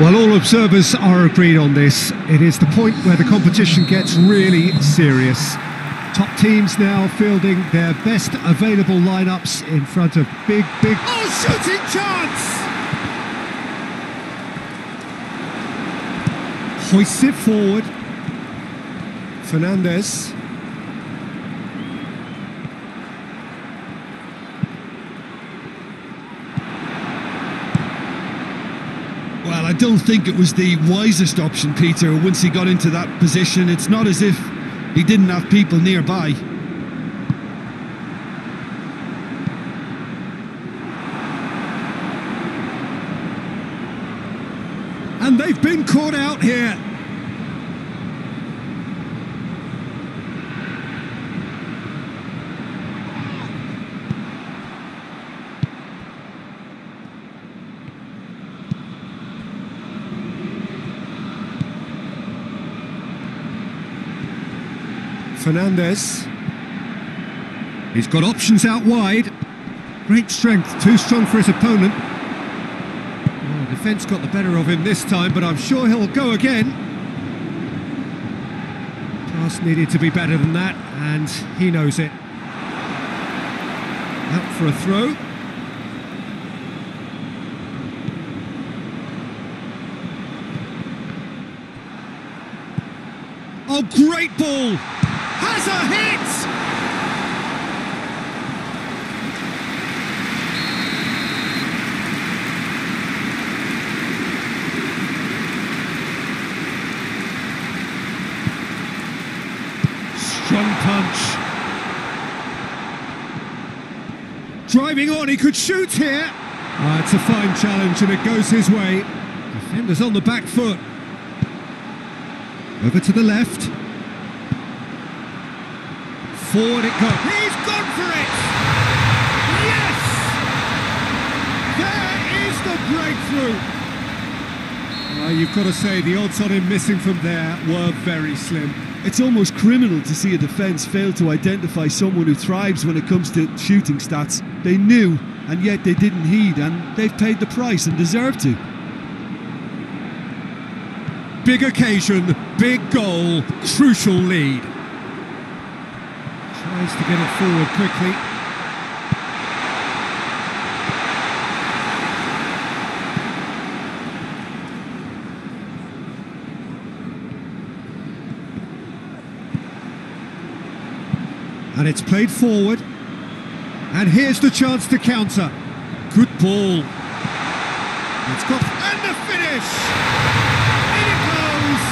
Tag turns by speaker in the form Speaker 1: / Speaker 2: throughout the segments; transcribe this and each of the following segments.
Speaker 1: Well, all observers are agreed on this. It is the point where the competition gets really serious. Top teams now fielding their best available lineups in front of big... Oh, shooting chance! Hoists it forward. Fernandez.
Speaker 2: Well, I don't think it was the wisest option, Peter, once he got into that position. It's not as if he didn't have people nearby.
Speaker 1: And they've been caught out here. Fernandez. He's got options out wide. Great strength, too strong for his opponent. Well, defence got the better of him this time, but I'm sure he'll go again. Pass needed to be better than that, and he knows it. Out for a throw. Oh, great ball! Has a hit! Strong punch. Driving on, he could shoot here. It's a fine challenge and it goes his way. Defender's on the back foot. Over to the left. Forward it goes. He's gone for it! Yes! There is the breakthrough! You've got to say, the odds on him missing from there were very slim.
Speaker 2: It's almost criminal to see a defence fail to identify someone who thrives when it comes to shooting stats. They knew, and yet they didn't heed, and they've paid the price and deserve to.
Speaker 1: Big occasion, big goal, crucial lead. Tries to get it forward quickly. And it's played forward. And here's the chance to counter. Good ball. It's got... And the finish! In it goes!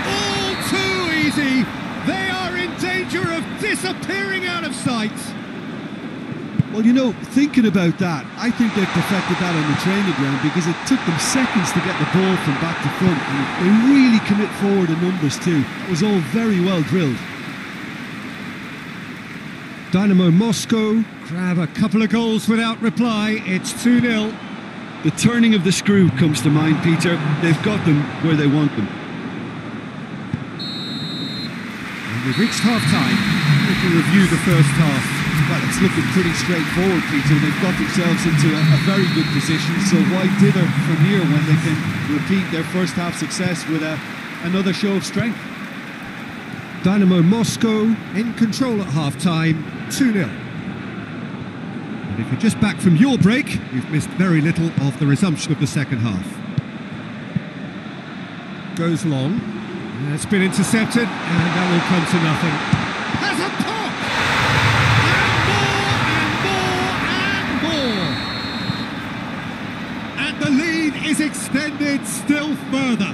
Speaker 1: All too easy! They are in danger of disappearing out of sight.
Speaker 2: Well, you know, thinking about that, I think they've perfected that on the training ground because it took them seconds to get the ball from back to front. And they really commit forward in numbers too. It was all very well drilled. Dynamo Moscow grab a couple of goals without reply. It's 2-0. The turning of the screw comes to mind, Peter. They've got them where they want them.
Speaker 1: We've reached half-time. We can review the first half.
Speaker 2: Well, it's looking pretty straightforward, Peter. They've got themselves into a very good position, so why dither from here when they can repeat their first half success with another show of strength?
Speaker 1: Dynamo Moscow in control at half-time, 2-0. And if you're just back from your break, you've missed very little of the resumption of the second half. Goes long. It's been intercepted, and that will come to nothing. Has a pop! And more, and more, and more! And the lead is extended still further.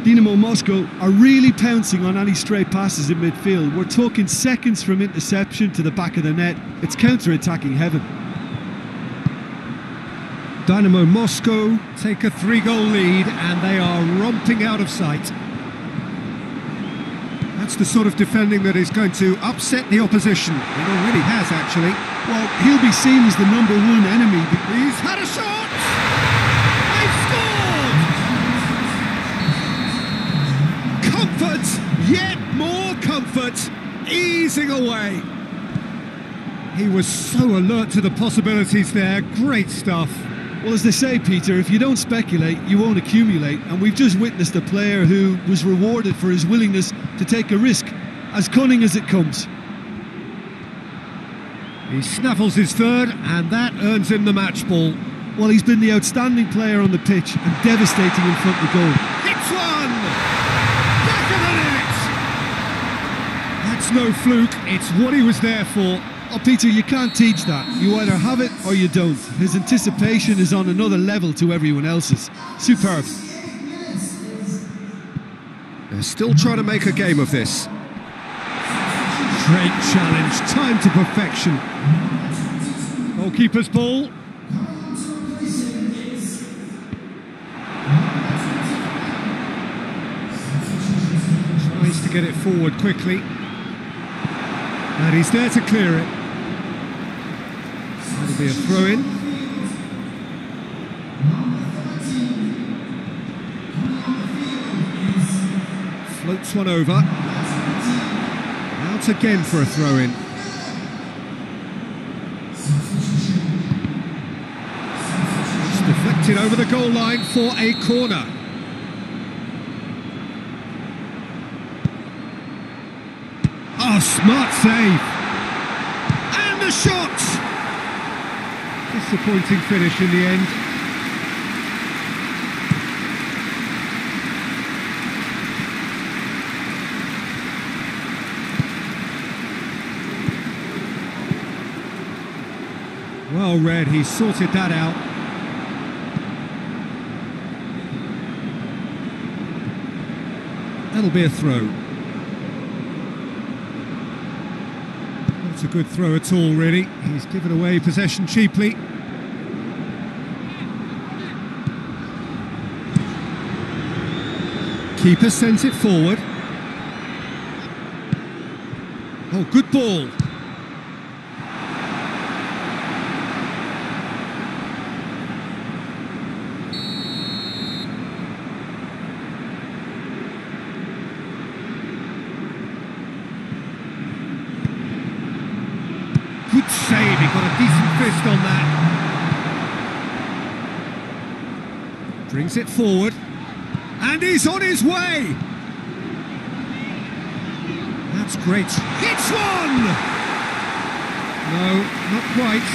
Speaker 2: Dynamo Moscow are really pouncing on any stray passes in midfield. We're talking seconds from interception to the back of the net. It's counter-attacking heaven.
Speaker 1: Dynamo Moscow take a 3-goal lead and they are romping out of sight. That's the sort of defending that is going to upset the opposition. It already has, actually.
Speaker 2: Well, he'll be seen as the number one enemy.
Speaker 1: He's had a shot! They've scored! Comfort! Yet more comfort! Easing away. He was so alert to the possibilities there. Great stuff.
Speaker 2: Well, as they say, Peter, if you don't speculate, you won't accumulate. And we've just witnessed a player who was rewarded for his willingness to take a risk, as cunning as it comes.
Speaker 1: He snaffles his third, and that earns him the match ball.
Speaker 2: Well, he's been the outstanding player on the pitch and devastating in front of goal.
Speaker 1: Hits one! Back of the net! That's no fluke, it's what he was there for.
Speaker 2: Oh, Peter, you can't teach that. You either have it or you don't. His anticipation is on another level to everyone else's. Superb.
Speaker 1: They're still trying to make a game of this. Great challenge, time to perfection. Goalkeeper's ball. Tries to get it forward quickly. And he's there to clear it. That'll be a throw-in. Floats one over. Out again for a throw-in. It's deflected over the goal line for a corner. Oh, smart save. And the shot! Disappointing finish in the end. Well read, he sorted that out. That'll be a throw. Not a good throw at all, really. He's given away possession cheaply. Keeper sends it forward. Oh, good ball. Good save, he got a decent fist on that. Brings it forward. And he's on his way! That's great. Hits one! No, not quite.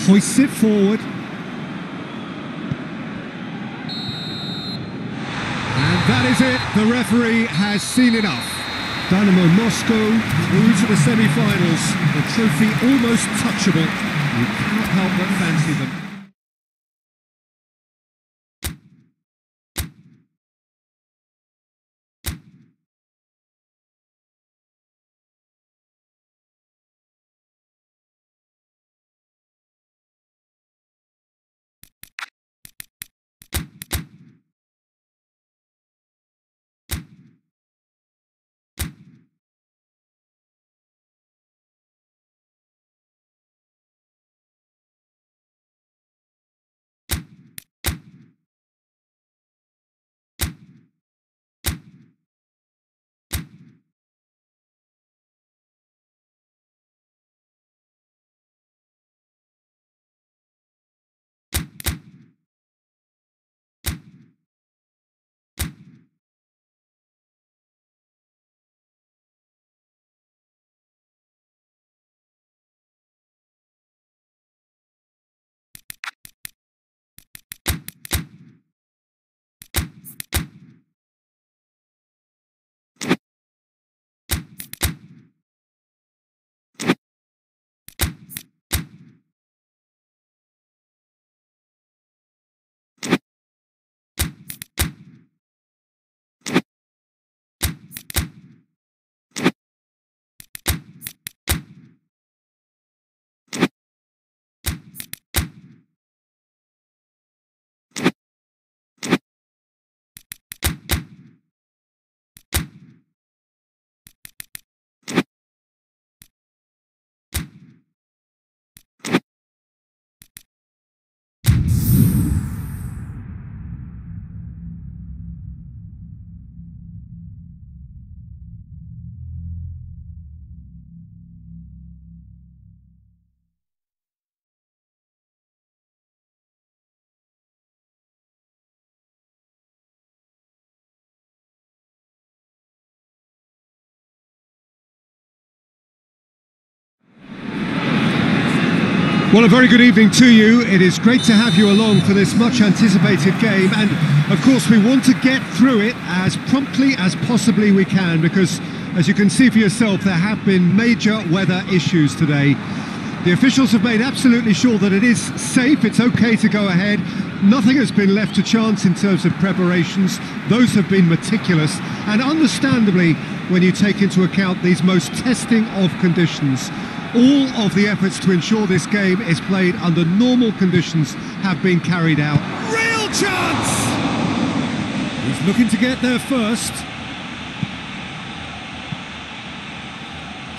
Speaker 1: Hoists it forward. And that is it. The referee has seen enough. Dynamo Moscow through to the semi-finals. The trophy almost touchable. You cannot help but fancy them. Well, a very good evening to you. It is great to have you along for this much anticipated game, and of course we want to get through it as promptly as possibly we can, because as you can see for yourself, there have been major weather issues today. The officials have made absolutely sure that it is safe, it's okay to go ahead. Nothing has been left to chance in terms of preparations. Those have been meticulous, and understandably, when you take into account these most testing of conditions, all of the efforts to ensure this game is played under normal conditions have been carried out. Real chance! He's looking to get there first.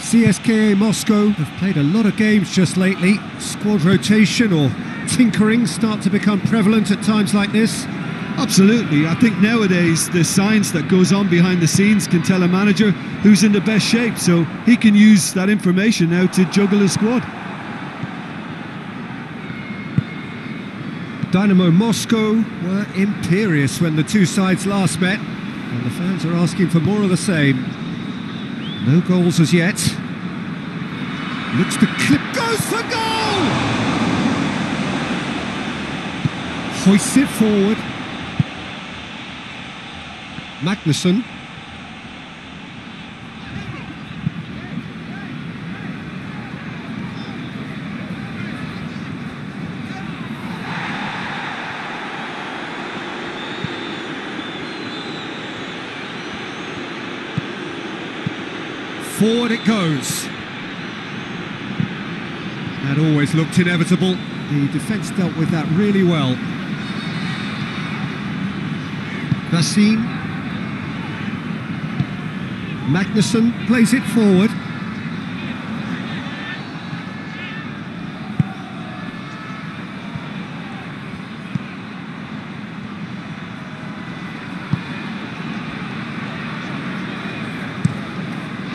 Speaker 1: CSKA Moscow have played a lot of games just lately. Squad rotation or tinkering start to become prevalent at times like this.
Speaker 2: Absolutely. I think nowadays the science that goes on behind the scenes can tell a manager who's in the best shape, so he can use that information now to juggle his squad.
Speaker 1: Dynamo Moscow were imperious when the two sides last met, and the fans are asking for more of the same. No goals as yet. Looks to clip, goes for goal! Hoists it forward. Magnusson. Forward it goes. That always looked inevitable. The defence dealt with that really well. Efsane. Magnusson plays it forward.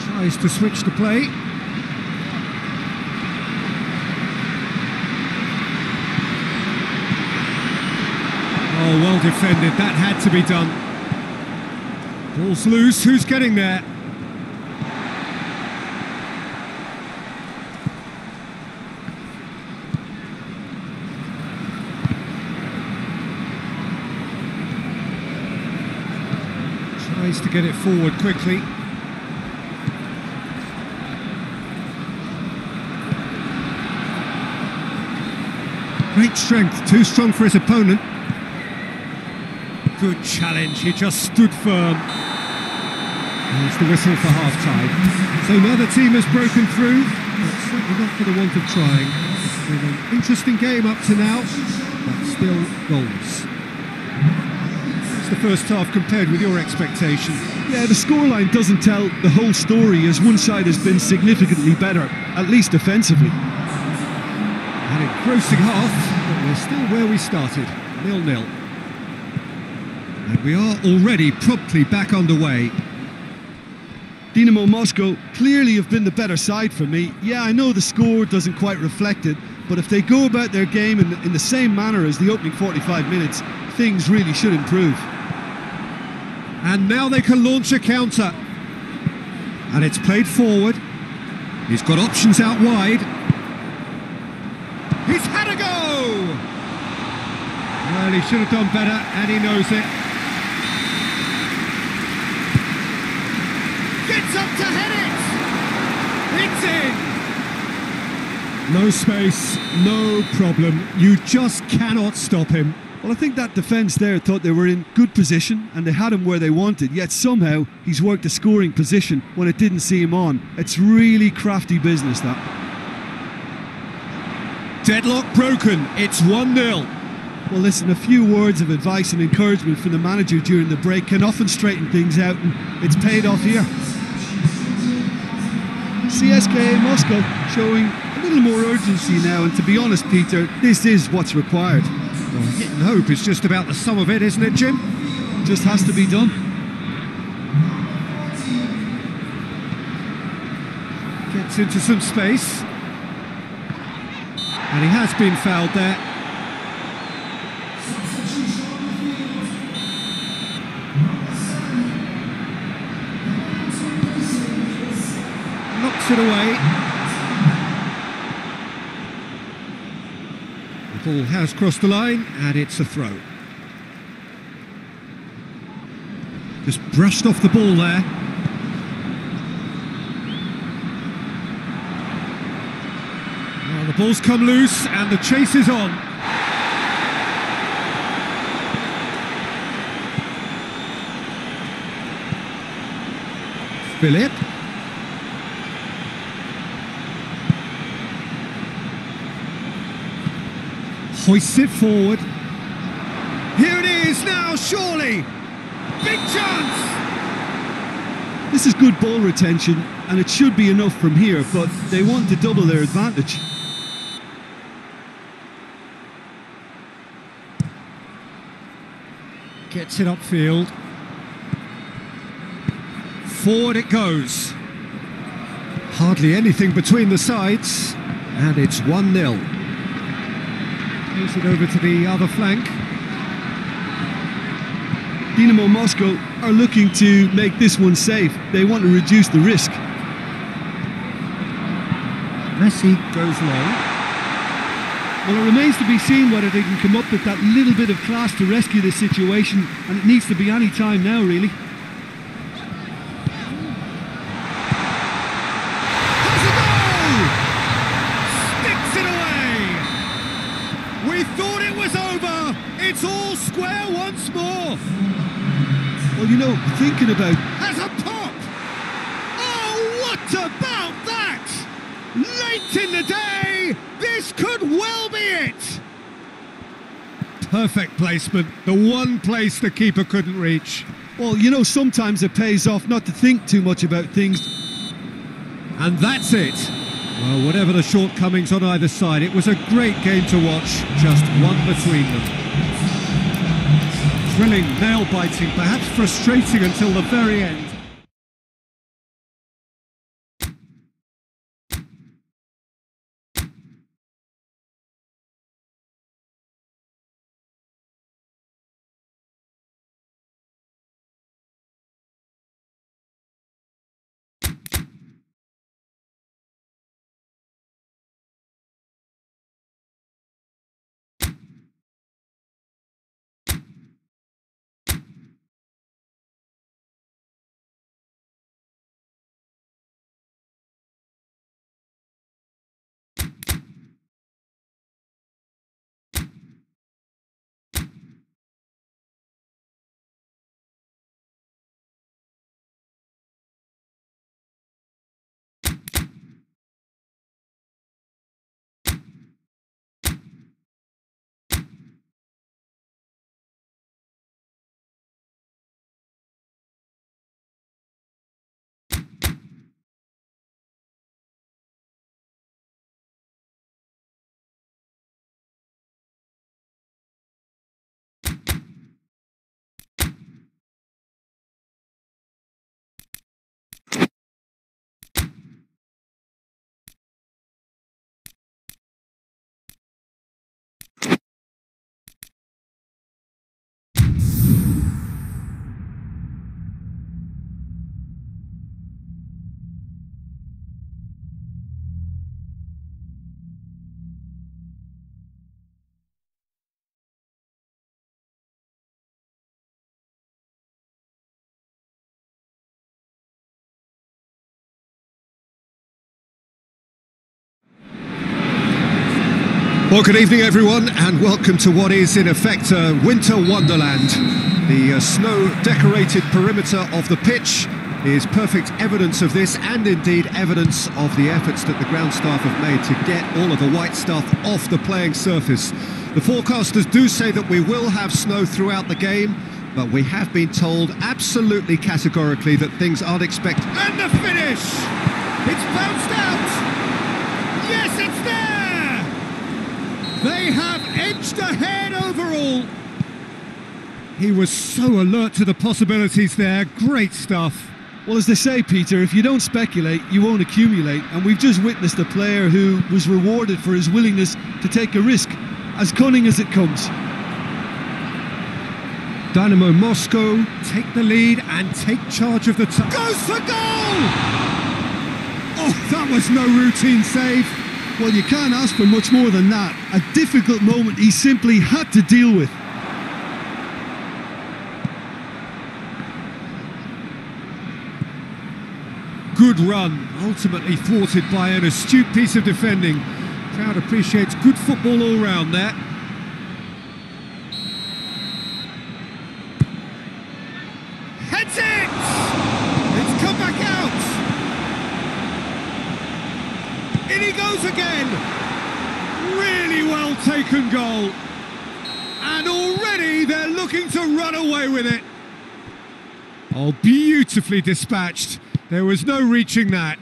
Speaker 1: Tries to switch the play. Oh, well defended. That had to be done. Ball's loose. Who's getting there? Tries to get it forward quickly. Great strength, too strong for his opponent. Good challenge, he just stood firm. There's the whistle for half-time. So now the team has broken through, but certainly not for the want of trying. It's been an interesting game up to now, but still goals. It's the first half compared with your expectation.
Speaker 2: Yeah, the scoreline doesn't tell the whole story, as one side has been significantly better, at least defensively.
Speaker 1: An engrossing half, but we're still where we started, 0-0. And we are already promptly back underway.
Speaker 2: Dynamo Moscow clearly have been the better side for me. Yeah, I know the score doesn't quite reflect it, but if they go about their game in the same manner as the opening 45 minutes, things really should improve.
Speaker 1: And now they can launch a counter. And it's played forward. He's got options out wide. He's had a go! Well, he should have done better, and he knows it. Gets up to head it! It's in! No space, no problem. You just cannot stop him.
Speaker 2: Well, I think that defence there thought they were in good position and they had him where they wanted, yet somehow he's worked a scoring position when it didn't see him on. It's really crafty business, that.
Speaker 1: Deadlock broken, it's 1-0.
Speaker 2: Well, listen, a few words of advice and encouragement from the manager during the break can often straighten things out, and it's paid off here. CSKA Moscow showing a little more urgency now, and to be honest, Peter, this is what's required.
Speaker 1: Well, hit and hope is just about the sum of it, isn't it, Jim?
Speaker 2: Just has to be done.
Speaker 1: Gets into some space. And he has been fouled there. Knocks it away. Ball has crossed the line and it's a throw. Just brushed off the ball there. Well, the ball's come loose and the chase is on. Philip. Hoists it forward. Here it is now, surely. Big chance!
Speaker 2: This is good ball retention, and it should be enough from here, but they want to double their advantage.
Speaker 1: Gets it upfield. Forward it goes. Hardly anything between the sides, and it's 1-0. Moves it over to the other flank.
Speaker 2: Dynamo Moscow are looking to make this one safe. They want to reduce the risk.
Speaker 1: Messi goes low.
Speaker 2: Well, it remains to be seen whether they can come up with that little bit of class to rescue this situation, and it needs to be any time now, really.
Speaker 1: Has a goal! Sticks it away! We thought it was over! It's all square once more!
Speaker 2: Well, you know, thinking about...
Speaker 1: Has a pop! Oh, what about that? Late in the day, this could well be it! Perfect placement, the one place the keeper couldn't reach.
Speaker 2: Well, you know, sometimes it pays off not to think too much about things.
Speaker 1: And that's it. Well, whatever the shortcomings on either side, it was a great game to watch, just one between them. Thrilling, nail-biting, perhaps frustrating until the very end. Well, good evening everyone, and welcome to what is in effect a winter wonderland. The snow-decorated perimeter of the pitch is perfect evidence of this, and indeed evidence of the efforts that the ground staff have made to get all of the white stuff off the playing surface. The forecasters do say that we will have snow throughout the game, but we have been told absolutely categorically that things aren't expected. And the finish! It's bounced out! Yes, it's there! They have edged ahead overall. He was so alert to the possibilities there. Great stuff.
Speaker 2: Well, as they say, Peter, if you don't speculate, you won't accumulate. And we've just witnessed a player who was rewarded for his willingness to take a risk, as cunning as it comes.
Speaker 1: Dynamo Moscow take the lead and take charge of the goes for goal! Oh, that was no routine save.
Speaker 2: Well, you can't ask for much more than that. A difficult moment he simply had to deal with.
Speaker 1: Good run, ultimately thwarted by an astute piece of defending. Crowd appreciates good football all round there. Heads it! It's come back out! In he goes again! Really well taken goal. And already they're looking to run away with it. Oh, beautifully dispatched. There was no reaching that.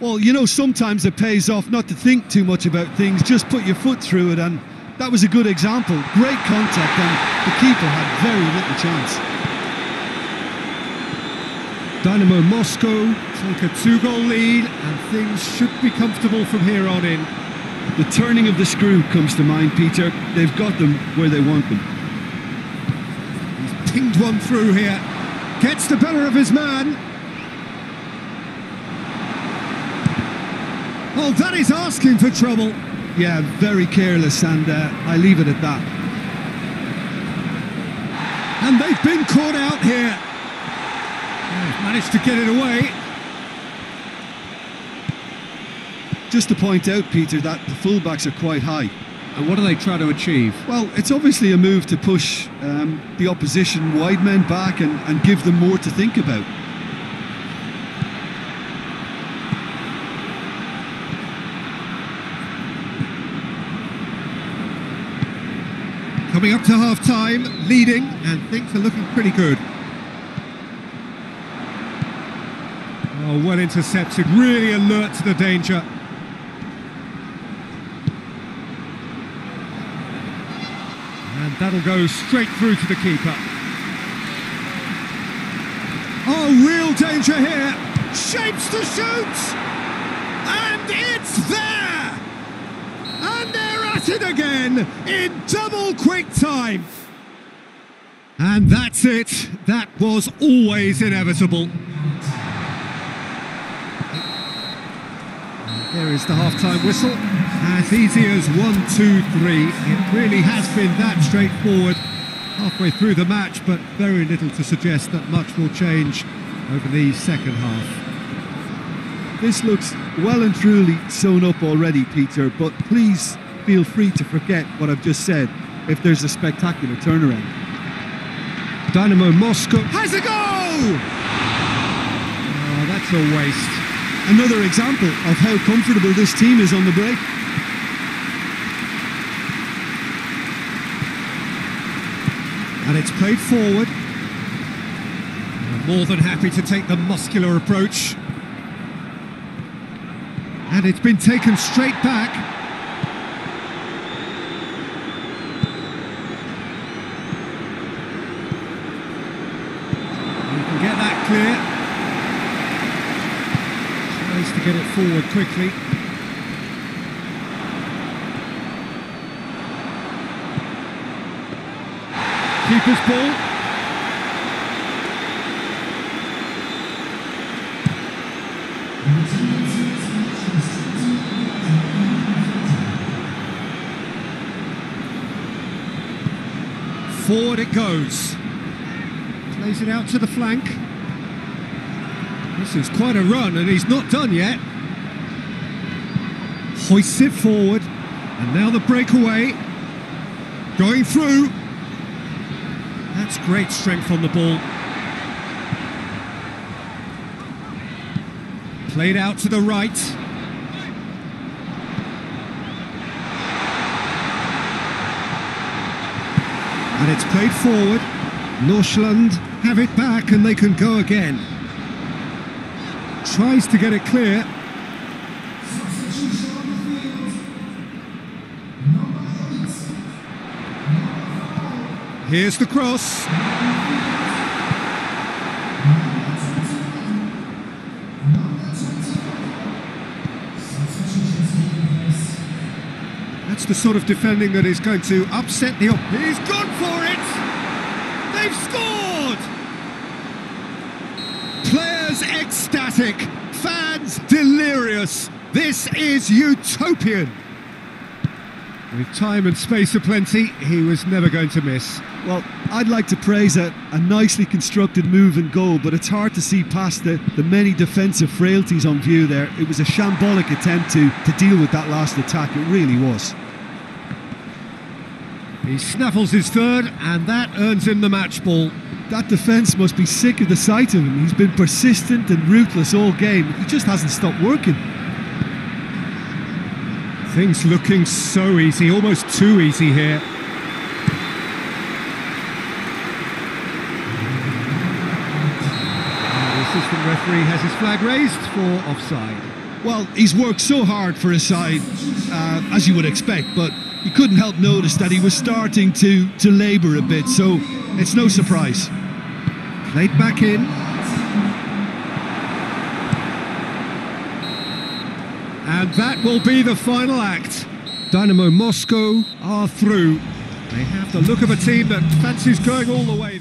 Speaker 2: Well, you know, sometimes it pays off not to think too much about things, just put your foot through it, and that was a good example. Great contact, and the keeper had very little chance.
Speaker 1: Dynamo Moscow take a 2-goal lead, and things should be comfortable from here on in.
Speaker 2: The turning of the screw comes to mind, Peter. They've got them where they want them.
Speaker 1: He's pinged one through here. Gets the better of his man. Oh, that is asking for trouble.
Speaker 2: Yeah, very careless, and I leave it at that.
Speaker 1: And they've been caught out here. They've managed to get it away.
Speaker 2: Just to point out, Peter, that the fullbacks are quite high.
Speaker 1: And what are they trying to achieve?
Speaker 2: Well, it's obviously a move to push the opposition wide men back and give them more to think about.
Speaker 1: Coming up to half-time, leading, and things are looking pretty good. Oh, well intercepted, really alert to the danger. And that'll go straight through to the keeper. Oh, real danger here. Shapes to shoot! And it's there! And they're at it again in double quick time. And that's it. That was always inevitable. There is the half-time whistle. As easy as 1, 2, 3. It really has been that straightforward halfway through the match, but very little to suggest that much will change over the second half.
Speaker 2: This looks well and truly sewn up already, Peter, but please feel free to forget what I've just said if there's a spectacular turnaround.
Speaker 1: Dynamo Moscow has a goal! Oh, that's a waste.
Speaker 2: Another example of how comfortable this team is on the break.
Speaker 1: And it's played forward. More than happy to take the muscular approach. And it's been taken straight back. You can get that clear. Tries to get it forward quickly. Keeper's ball. Forward it goes. Plays it out to the flank. This is quite a run, and he's not done yet. Hoists it forward, and now the breakaway. Going through. That's great strength on the ball. Played out to the right. And it's played forward. Northland have it back and they can go again. Tries to get it clear. Here's the cross. That's the sort of defending that is going to upset the... He's gone for it! They've scored! Players ecstatic, fans delirious. This is utopian. With time and space aplenty, he was never going to miss.
Speaker 2: Well, I'd like to praise a nicely constructed move and goal, but it's hard to see past the many defensive frailties on view there. It was a shambolic attempt to deal with that last attack, it really was.
Speaker 1: He snaffles his third, and that earns him the match ball.
Speaker 2: That defence must be sick of the sight of him. He's been persistent and ruthless all game. He just hasn't stopped working.
Speaker 1: Things looking so easy, almost too easy here. The assistant referee has his flag raised for offside.
Speaker 2: Well, he's worked so hard for his side, as you would expect, but you couldn't help notice that he was starting to labour a bit, so it's no surprise.
Speaker 1: Played back in. And that will be the final act. Dynamo Moscow are through. They have the look of a team that fancies going all the way.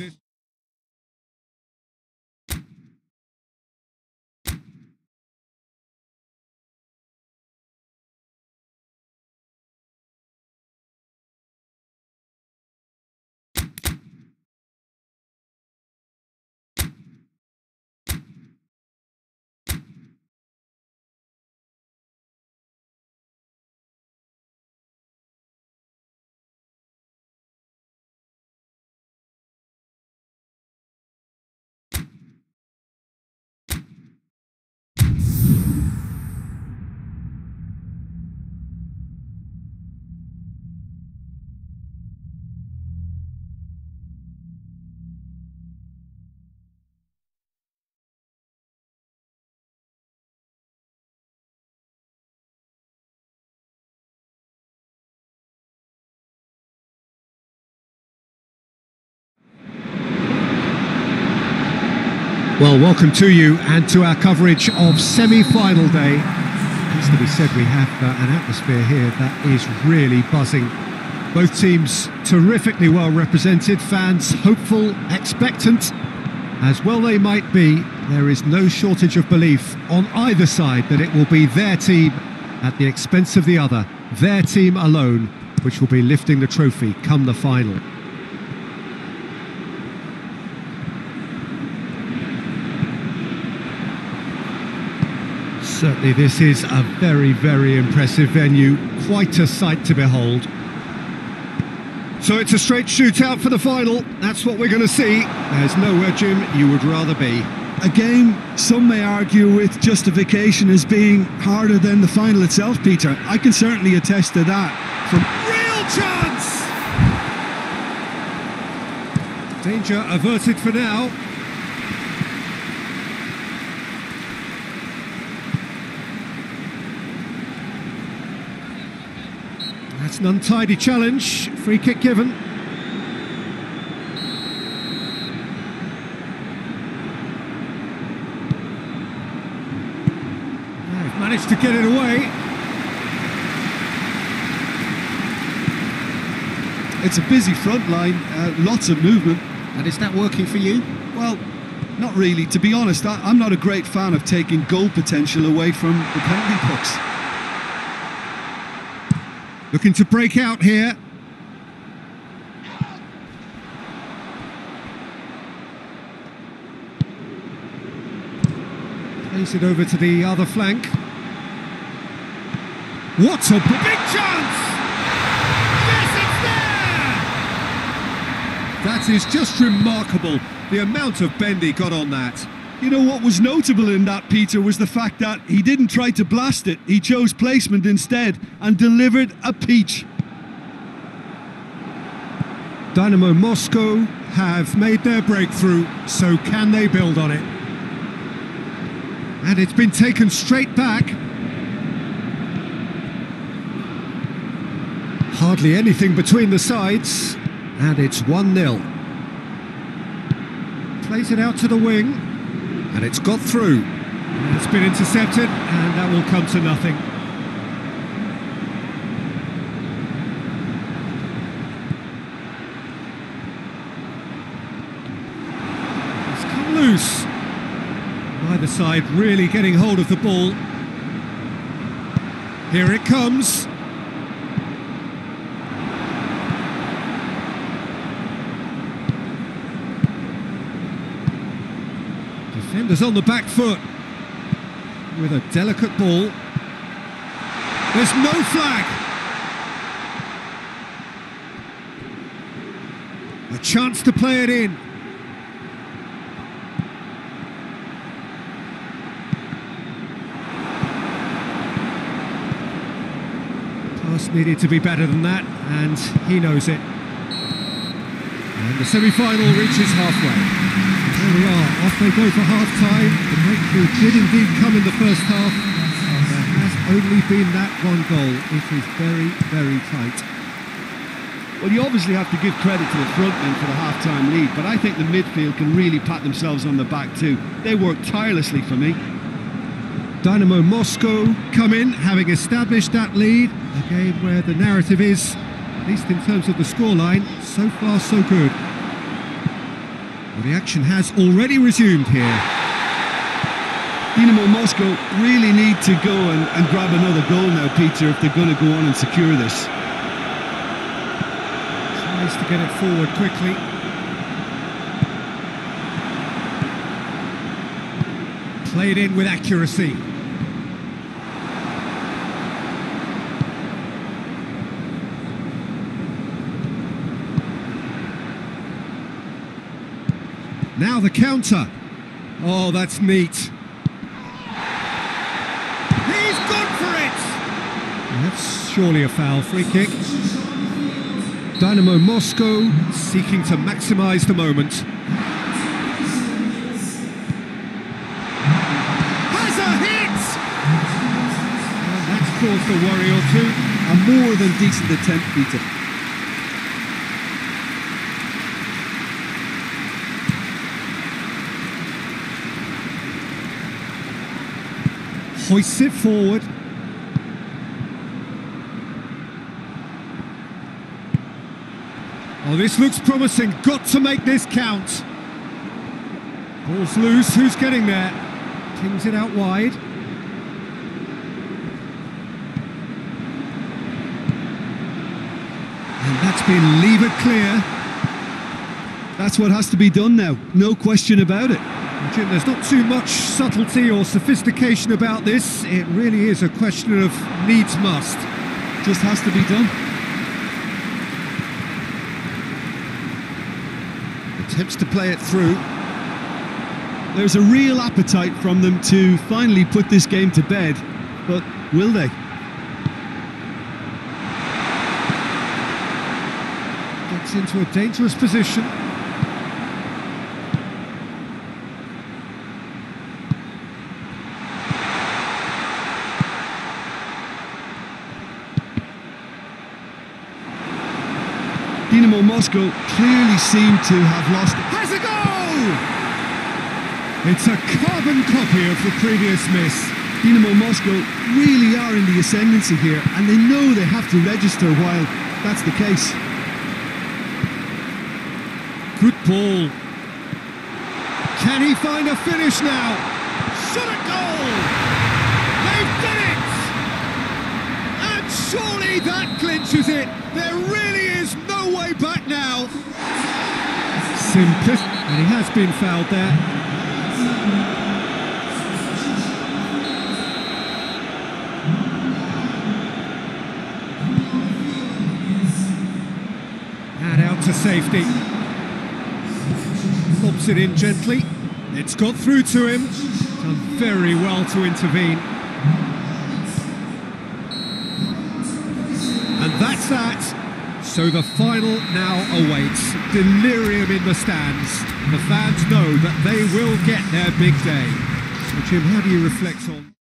Speaker 1: Well, welcome to you and to our coverage of semi-final day. Has to be said, we have an atmosphere here that is really buzzing. Both teams terrifically well represented, fans hopeful, expectant. As well they might be, there is no shortage of belief on either side that it will be their team at the expense of the other, their team alone, which will be lifting the trophy come the final. Certainly this is a very, very impressive venue, quite a sight to behold. So it's a straight shootout for the final, that's what we're going to see. There's nowhere, Jim, you would rather be.
Speaker 2: A game some may argue with justification as being harder than the final itself, Peter. I can certainly attest to that.
Speaker 1: Real chance! Danger averted for now. That's an untidy challenge, free kick given. They've managed to get it away.
Speaker 2: It's a busy front line, lots of movement.
Speaker 1: And is that working for you?
Speaker 2: Well, not really. To be honest, I'm not a great fan of taking goal potential away from the penalty box.
Speaker 1: Looking to break out here. Plays it over to the other flank. What a big chance! Yes, it's there! That is just remarkable, the amount of bend he got on that.
Speaker 2: You know what was notable in that, Peter, was the fact that he didn't try to blast it. He chose placement instead and delivered a peach.
Speaker 1: Dynamo Moscow have made their breakthrough, so can they build on it? And it's been taken straight back. Hardly anything between the sides, and it's 1-0. Plays it out to the wing. And it's got through. It's been intercepted, and that will come to nothing. It's come loose. Neither side really getting hold of the ball. Here it comes. Defenders on the back foot with a delicate ball. There's no flag. A chance to play it in. Pass needed to be better than that, and he knows it. And the semi-final reaches halfway. There we are, off they go for half-time. The breakthrough did indeed come in the first half. There has only been that one goal. It is very, very tight.
Speaker 2: Well, you obviously have to give credit to the front men for the half-time lead, but I think the midfield can really pat themselves on the back too. They worked tirelessly for me.
Speaker 1: Dynamo Moscow come in, having established that lead. A game where the narrative is, at least in terms of the scoreline, so far so good. Well, the action has already resumed here.
Speaker 2: Dynamo Moscow really need to go and grab another goal now, Peter, if they're going to go on and secure this.
Speaker 1: Tries to get it forward quickly. Played in with accuracy. Now the counter. Oh, that's neat. He's gone for it! That's surely a foul. Free kick. Dynamo Moscow seeking to maximise the moment. Has a hit! And that's caused a worry or two.
Speaker 2: A more than decent attempt, Peter.
Speaker 1: Hoists it forward. Oh, this looks promising. Got to make this count. Ball's loose. Who's getting there? Pings it out wide. And that's been levered clear.
Speaker 2: That's what has to be done now. No question about it.
Speaker 1: Jim, there's not too much subtlety or sophistication about this. It really is a question of needs must.
Speaker 2: Just has to be done.
Speaker 1: Attempts to play it through.
Speaker 2: There's a real appetite from them to finally put this game to bed, but will they?
Speaker 1: Gets into a dangerous position.
Speaker 2: Dynamo Moscow clearly seem to have lost.
Speaker 1: Has a goal! It's a carbon copy of the previous miss.
Speaker 2: Dynamo Moscow really are in the ascendancy here, and they know they have to register while that's the case.
Speaker 1: Good ball. Can he find a finish now? Shot a goal! They've done it! And surely that clinches it. There really is no way back now. Simplicity, and he has been fouled there. And out to safety. Lobs it in gently. It's got through to him. Done very well to intervene. And that's that. So the final now awaits. Delirium in the stands. The fans know that they will get their big day. So Jim, how do you reflect on